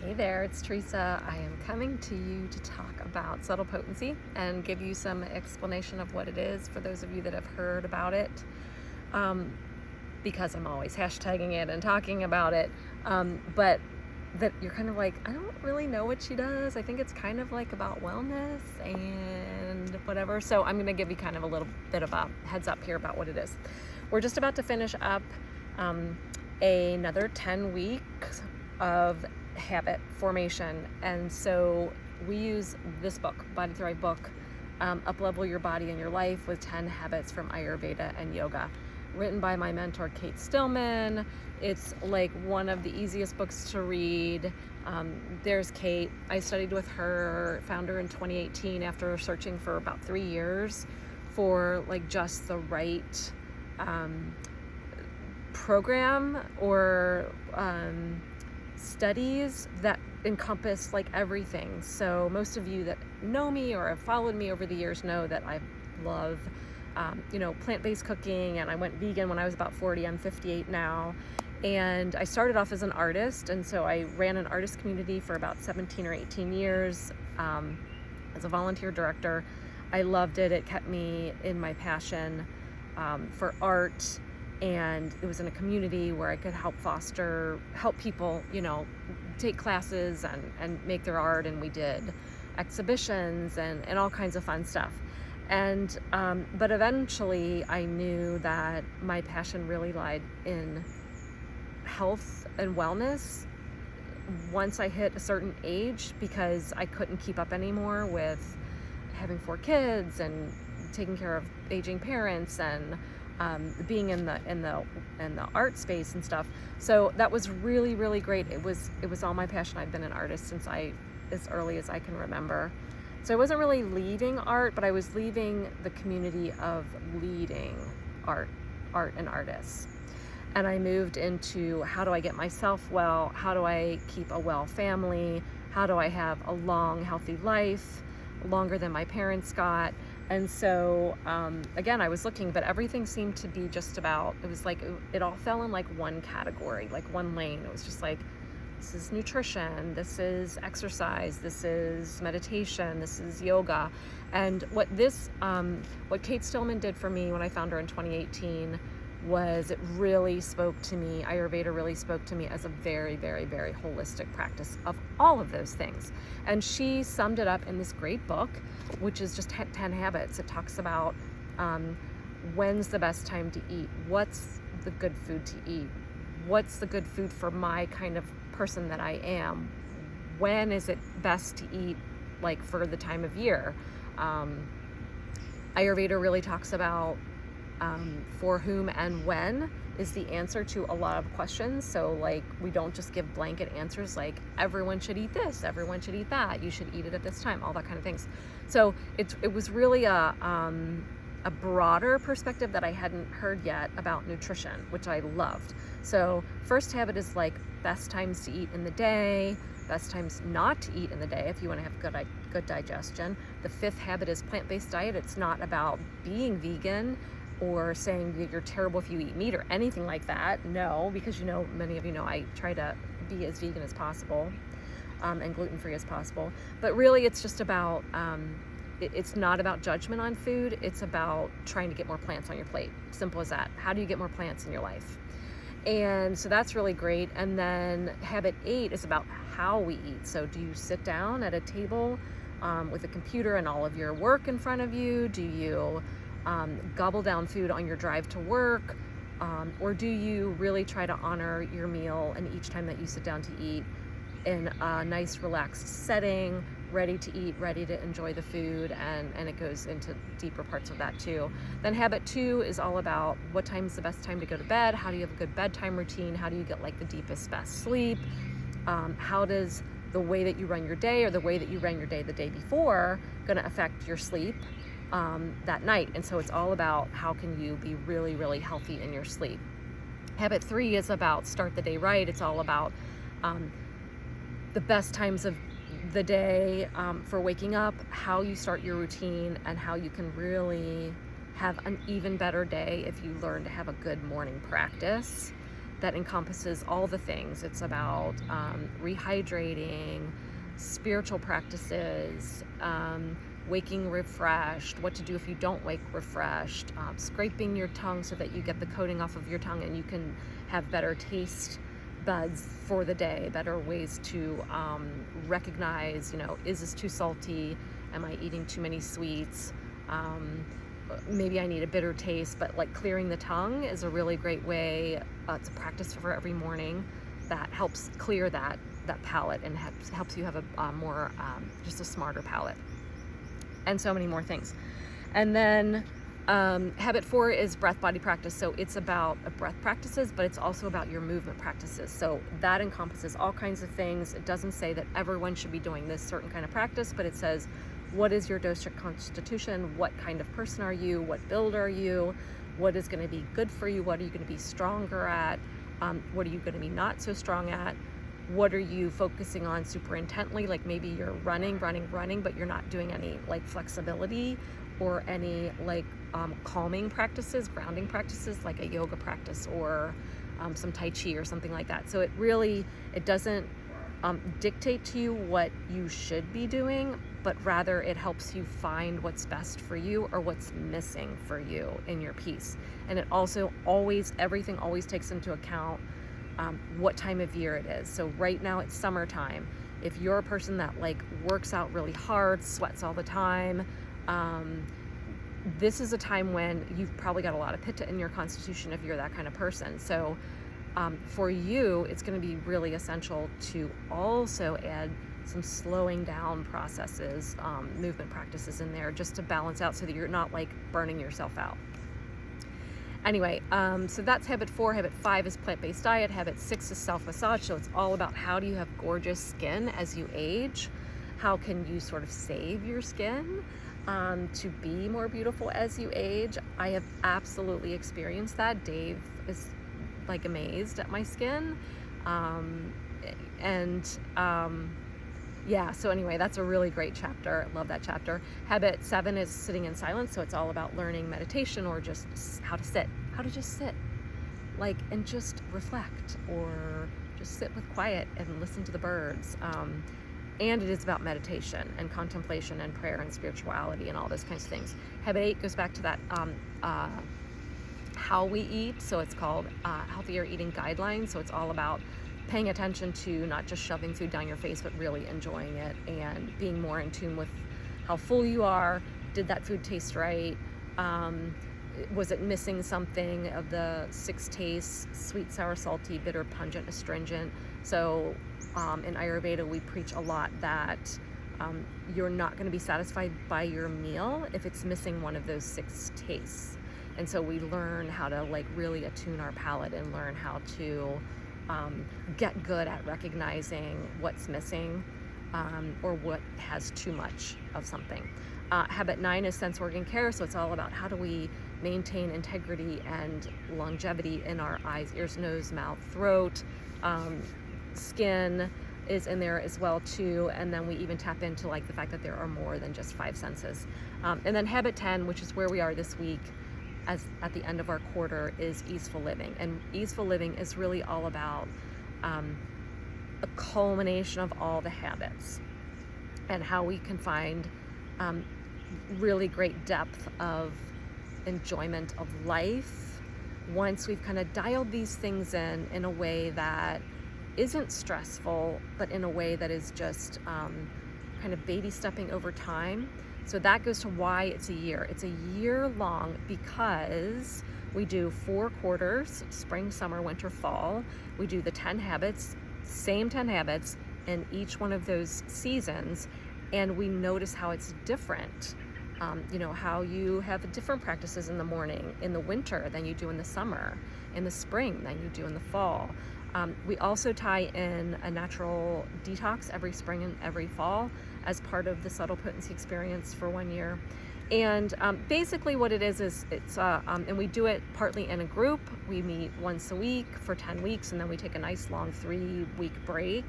Hey there, it's Teresa. I am coming to you to talk about subtle potency and give you some explanation of what it is for those of you that have heard about it, because I'm always hashtagging it and talking about it, but that you're kind of like, I don't really know what she does. I think it's kind of like about wellness and whatever. So I'm going to give you kind of a little bit of a heads up here about what it is. We're just about to finish up another 10 weeks of habit formation, and so we use this book, Body Thrive book, Up-Level Your Body and Your Life with 10 Habits from Ayurveda and Yoga, written by my mentor Kate Stillman. It's like one of the easiest books to read. There's Kate. I studied with her, found her in 2018 after searching for about 3 years for like just the right program or studies that encompass like everything. So most of you that know me or have followed me over the years know that I love plant-based cooking, and I went vegan when I was about 40. I'm 58 now, and I started off as an artist, and so I ran an artist community for about 17 or 18 years as a volunteer director. I loved it. It kept me in my passion for art, and it was in a community where I could help people, take classes and make their art, and we did exhibitions and all kinds of fun stuff. And but eventually I knew that my passion really lied in health and wellness once I hit a certain age, because I couldn't keep up anymore with having 4 kids and taking care of aging parents and being in the art space and stuff. So that was really, really great. It was all my passion. I've been an artist since as early as I can remember. So I wasn't really leaving art, but I was leaving the community of leading art and artists. And I moved into, how do I get myself well? How do I keep a well family? How do I have a long, healthy life, longer than my parents got? And so, again, I was looking, but everything seemed to be just about, it was like, it all fell in like one category, like one lane. It was just like, this is nutrition, this is exercise, this is meditation, this is yoga. And what Kate Stillman did for me when I found her in 2018 was, it really spoke to me. Ayurveda really spoke to me as a very, very, very holistic practice of all of those things. And she summed it up in this great book, which is just 10 habits. It talks about when's the best time to eat, what's the good food to eat, what's the good food for my kind of person that I am, when is it best to eat, like for the time of year. Ayurveda really talks about for whom and when is the answer to a lot of questions. So like, we don't just give blanket answers like everyone should eat this, everyone should eat that, you should eat it at this time, all that kind of things. So it was really a broader perspective that I hadn't heard yet about nutrition, which I loved. So first habit is like best times to eat in the day, best times not to eat in the day if you want to have good digestion. The 5th habit is plant-based diet. It's not about being vegan or saying that you're terrible if you eat meat or anything like that. No, because many of you know I try to be as vegan as possible and gluten-free as possible. But really it's just about, it's not about judgment on food. It's about trying to get more plants on your plate. Simple as that. How do you get more plants in your life? And so that's really great. And then habit 8 is about how we eat. So do you sit down at a table with a computer and all of your work in front of you? Do you gobble down food on your drive to work? Or do you really try to honor your meal and each time that you sit down to eat in a nice relaxed setting, ready to eat, ready to enjoy the food, and it goes into deeper parts of that too. Then habit 2 is all about what time is the best time to go to bed, how do you have a good bedtime routine, how do you get like the deepest, best sleep, how does the way that you run your day or the way that you ran your day the day before gonna affect your sleep that night. And so it's all about how can you be really, really healthy in your sleep. Habit 3 is about start the day right. It's all about the best times of the day for waking up, how you start your routine, and how you can really have an even better day if you learn to have a good morning practice. that encompasses all the things. It's about rehydrating, spiritual practices, waking refreshed, what to do if you don't wake refreshed, scraping your tongue so that you get the coating off of your tongue and you can have better taste buds for the day, better ways to recognize, is this too salty? Am I eating too many sweets? Maybe I need a bitter taste, but like clearing the tongue is a really great way. It's a practice for every morning that helps clear that palate and helps you have a more, just a smarter palate, and so many more things. And then habit 4 is breath body practice. So it's about breath practices, but it's also about your movement practices. So that encompasses all kinds of things. It doesn't say that everyone should be doing this certain kind of practice, but it says, what is your dosha constitution? What kind of person are you? What build are you? What is going to be good for you? What are you going to be stronger at? What are you going to be not so strong at? What are you focusing on super intently? Like maybe you're running, but you're not doing any like flexibility or any like calming practices, grounding practices, like a yoga practice or some Tai Chi or something like that. So it doesn't dictate to you what you should be doing, but rather it helps you find what's best for you or what's missing for you in your piece. And it also everything always takes into account what time of year it is. So right now it's summertime. If you're a person that like works out really hard, sweats all the time, this is a time when you've probably got a lot of pitta in your constitution if you're that kind of person. So for you, it's going to be really essential to also add some slowing down processes, movement practices in there, just to balance out so that you're not like burning yourself out. Anyway, so that's habit 4. Habit 5 is plant-based diet. Habit 6 is self-massage. So it's all about how do you have gorgeous skin as you age? How can you sort of save your skin to be more beautiful as you age? I have absolutely experienced that. Dave is like amazed at my skin. Yeah, so anyway, that's a really great chapter. I love that chapter. Habit 7 is sitting in silence. So it's all about learning meditation or just how to just sit, like, and just reflect or just sit with quiet and listen to the birds. And it is about meditation and contemplation and prayer and spirituality and all those kinds of things. Habit 8 goes back to that how we eat. So it's called Healthier Eating Guidelines. So it's all about paying attention to not just shoving food down your face, but really enjoying it and being more in tune with how full you are. Did that food taste right? Was it missing something of the 6 tastes: sweet, sour, salty, bitter, pungent, astringent? So in Ayurveda, we preach a lot that you're not going to be satisfied by your meal if it's missing one of those 6 tastes. And so we learn how to like really attune our palate and learn how to get good at recognizing what's missing or what has too much of something. Habit 9 is sense organ care. So it's all about how do we maintain integrity and longevity in our eyes, ears, nose, mouth, throat. Skin is in there as well too. And then we even tap into like the fact that there are more than just 5 senses. And then habit 10, which is where we are this week, as at the end of our quarter, is easeful living. And easeful living is really all about a culmination of all the habits and how we can find really great depth of enjoyment of life once we've kind of dialed these things in a way that isn't stressful, but in a way that is just kind of baby stepping over time. So that goes to why it's a year. It's a year long because we do 4 quarters: spring, summer, winter, fall. We do the 10 habits, same 10 habits in each one of those seasons, and we notice how it's different. How you have different practices in the morning, in the winter than you do in the summer, in the spring than you do in the fall. We also tie in a natural detox every spring and every fall as part of the Subtle Potency experience for 1 year. And basically what it is it's, and we do it partly in a group. We meet once a week for 10 weeks, and then we take a nice long 3-week break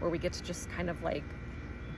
where we get to just kind of like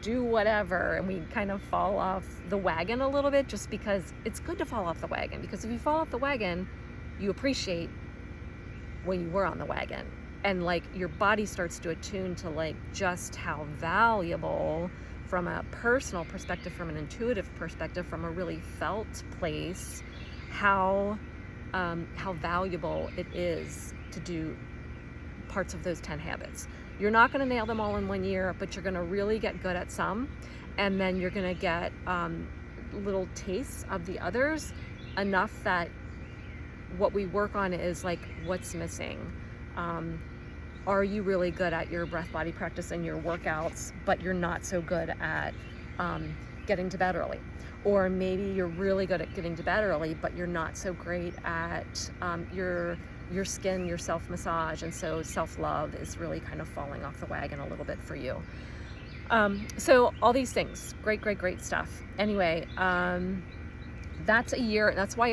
do whatever, and we kind of fall off the wagon a little bit, just because it's good to fall off the wagon, because if you fall off the wagon, you appreciate when you were on the wagon. And like your body starts to attune to like just how valuable, from a personal perspective, from an intuitive perspective, from a really felt place, how valuable it is to do parts of those 10 habits. You're not going to nail them all in 1 year, but you're going to really get good at some, and then you're going to get little tastes of the others, enough that what we work on is like, what's missing? Are you really good at your breath body practice and your workouts, but you're not so good at getting to bed early? Or maybe you're really good at getting to bed early, but you're not so great at your skin, your self-massage, and so self-love is really kind of falling off the wagon a little bit for you. So all these things, great stuff. Anyway, that's a year. That's why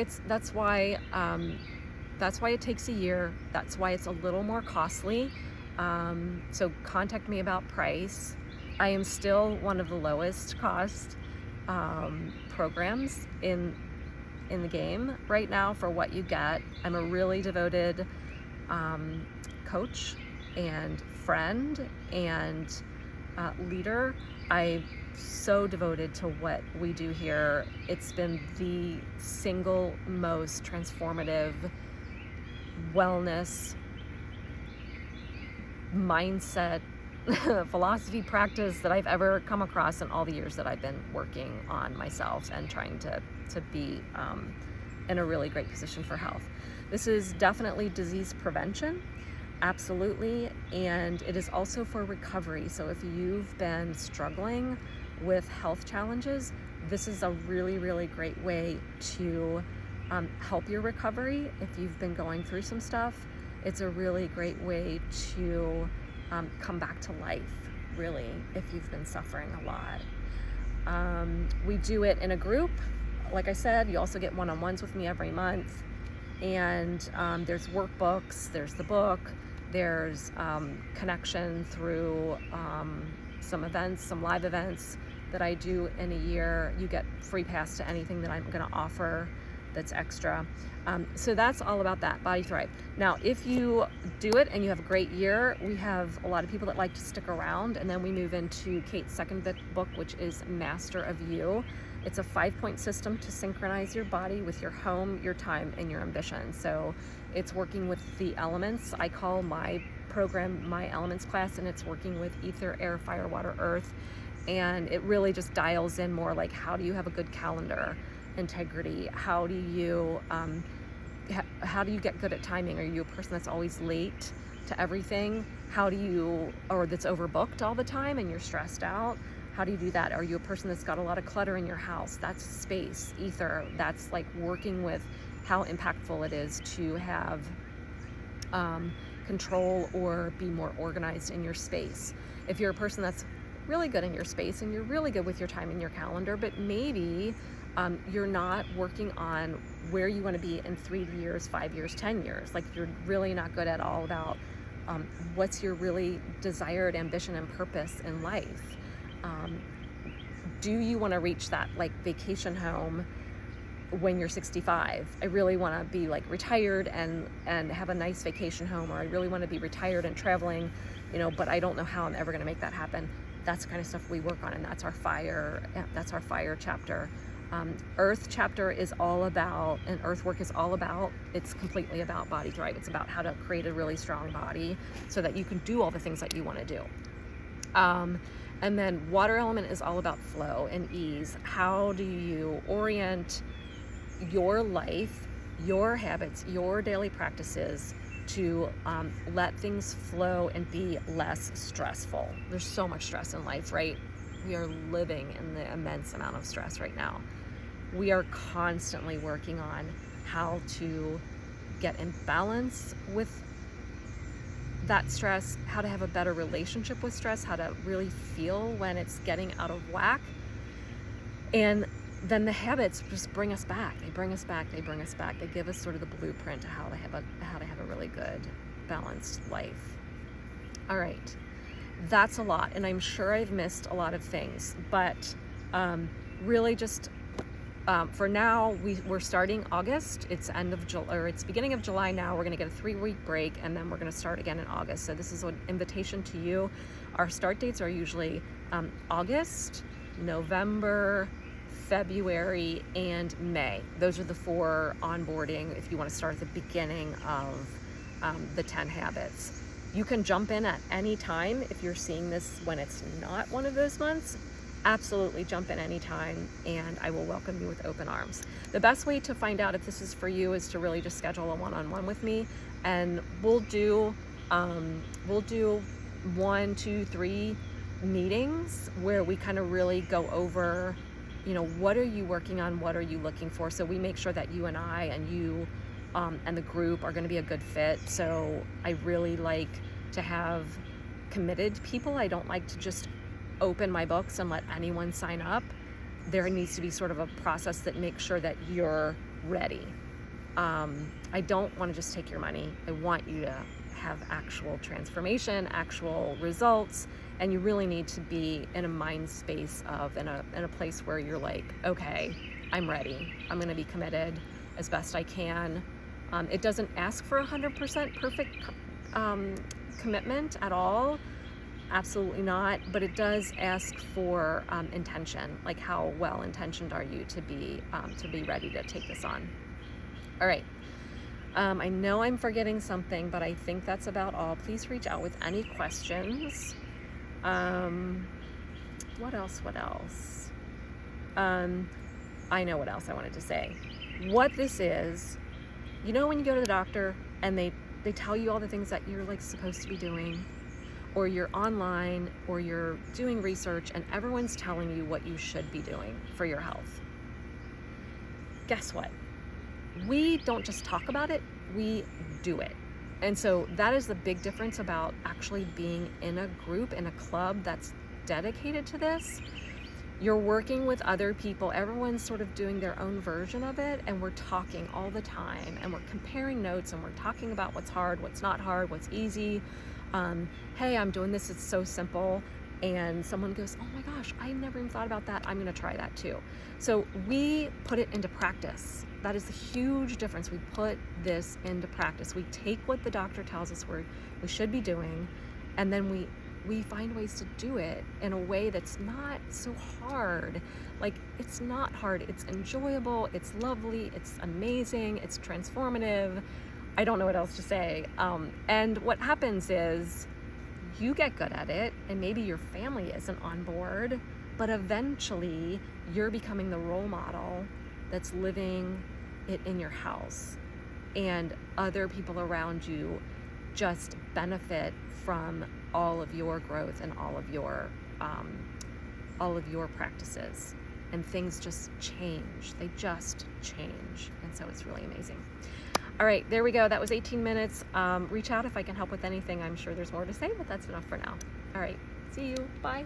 it takes a year. That's why it's a little more costly. So contact me about price. I am still one of the lowest cost programs in the game right now for what you get. I'm a really devoted coach and friend and leader. I'm so devoted to what we do here. It's been the single most transformative wellness mindset philosophy practice that I've ever come across in all the years that I've been working on myself and trying to be in a really great position for health. This is definitely disease prevention, absolutely, and it is also for recovery. So if you've been struggling with health challenges, this is a really great way to help your recovery. If you've been going through some stuff, it's a really great way to come back to life, really, if you've been suffering a lot. We do it in a group. Like I said, you also get one-on-ones with me every month. And there's workbooks, there's the book, there's connection through some events, some live events that I do in a year. You get free pass to anything that I'm gonna offer that's extra. So that's all about that, Body Thrive. Now, if you do it and you have a great year, we have a lot of people that like to stick around, and then we move into Kate's second book, which is Master of You. It's a 5-point system to synchronize your body with your home, your time, and your ambition. So it's working with the elements. I call my program My Elements class, and it's working with ether, air, fire, water, earth. And it really just dials in more like, how do you have a good calendar integrity? How do you get good at timing? Are you a person that's always late to everything? Or that's overbooked all the time and you're stressed out? How do you do that? Are you a person that's got a lot of clutter in your house? That's space, ether. That's like working with how impactful it is to have control or be more organized in your space. If you're a person that's really good in your space and you're really good with your time and your calendar, but maybe you're not working on where you want to be in 3 years, 5 years, 10 years. Like, you're really not good at all about what's your really desired ambition and purpose in life. Do you want to reach that like vacation home when you're 65? I really want to be like retired and have a nice vacation home, or I really want to be retired and traveling, but I don't know how I'm ever going to make that happen. That's the kind of stuff we work on, and that's our fire chapter. Earth chapter is all about, and earth work is all about, it's completely about Body Thrive. It's about how to create a really strong body so that you can do all the things that you want to do. And then water element is all about flow and ease. How do you orient your life, your habits, your daily practices to let things flow and be less stressful? There's so much stress in life, right? We are living in the immense amount of stress right now. We are constantly working on how to get in balance with that stress, how to have a better relationship with stress, how to really feel when it's getting out of whack. And then the habits just bring us back. They bring us back. They give us sort of the blueprint to how to have a really good, balanced life. All right. That's a lot, and I'm sure I've missed a lot of things, but really just For now, we're starting August. It's end of July, or it's beginning of July now. We're going to get a 3-week break, and then we're going to start again in August. So this is an invitation to you. Our start dates are usually August, November, February, and May. Those are the 4 onboarding if you want to start at the beginning of the 10 habits. You can jump in at any time if you're seeing this when it's not one of those months. Absolutely jump in anytime, and I will welcome you with open arms. The best way to find out if this is for you is to really just schedule a one-on-one with me, and we'll do 1, 2, 3 meetings where we kind of really go over, what are you working on, what are you looking for, so we make sure that you and I and you and the group are going to be a good fit. So I really like to have committed people. I don't like to just open my books and let anyone sign up. There needs to be sort of a process that makes sure that you're ready. I don't want to just take your money. I want you to have actual transformation, actual results, and you really need to be in a mind space of, in a place where you're like, okay, I'm ready. I'm going to be committed as best I can. It doesn't ask for 100% perfect commitment at all. Absolutely not, but it does ask for intention. Like, how well intentioned are you to be ready to take this on? All right. I know I'm forgetting something, but I think that's about all. Please reach out with any questions. What else? I know what else I wanted to say. What this is, when you go to the doctor and they tell you all the things that you're like supposed to be doing, or you're online, or you're doing research and everyone's telling you what you should be doing for your health. Guess what? We don't just talk about it, we do it. And so that is the big difference about actually being in a group, in a club that's dedicated to this. You're working with other people, everyone's sort of doing their own version of it, and we're talking all the time, and we're comparing notes, and we're talking about what's hard, what's not hard, what's easy. Hey, I'm doing this, it's so simple. And someone goes, oh my gosh, I never even thought about that. I'm gonna try that too. So we put it into practice. That is the huge difference. We put this into practice. We take what the doctor tells us we should be doing, and then we find ways to do it in a way that's not so hard. Like, it's not hard, it's enjoyable, it's lovely, it's amazing, it's transformative. I don't know what else to say. And what happens is you get good at it, and maybe your family isn't on board, but eventually you're becoming the role model that's living it in your house, and other people around you just benefit from all of your growth and all of your practices, and things just change. They just change, and so it's really amazing. All right, there we go. That was 18 minutes. Reach out if I can help with anything. I'm sure there's more to say, but that's enough for now. All right, see you. Bye.